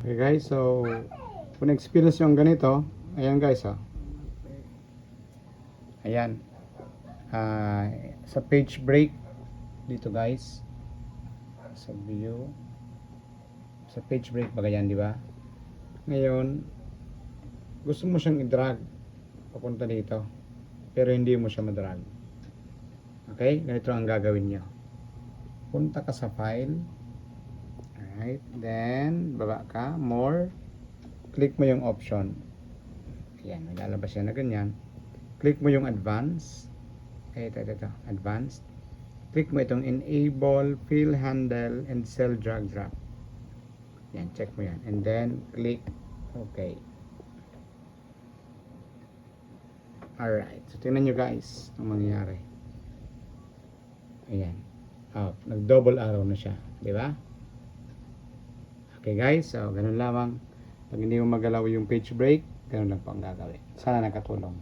Okay guys, so kung experience yung ganito, ayan guys, oh. Ayan. Sa page break dito guys, sa view, sa page break ba ganyan, di ba? Ngayon, gusto mo siyang i-drag papunta dito, pero hindi mo siya ma-drag. Okay, ganito ang gagawin nyo. Punta ka sa file. Alright, then baba ka, more, click mo yung option. Ayan, may lalabas yan na ganyan. Click mo yung advance. Ito, advanced. Click mo itong enable fill handle and cell drag drop. Yan, check mo yan. And then click okay. Alright, so tingnan nyo guys ang mangyayari. Ayan, nag double arrow na siya, di ba? Okay guys, so ganun lamang. Pag hindi mo magalaw yung page break, ganun lang po ang gagawin. Sana nakatulong.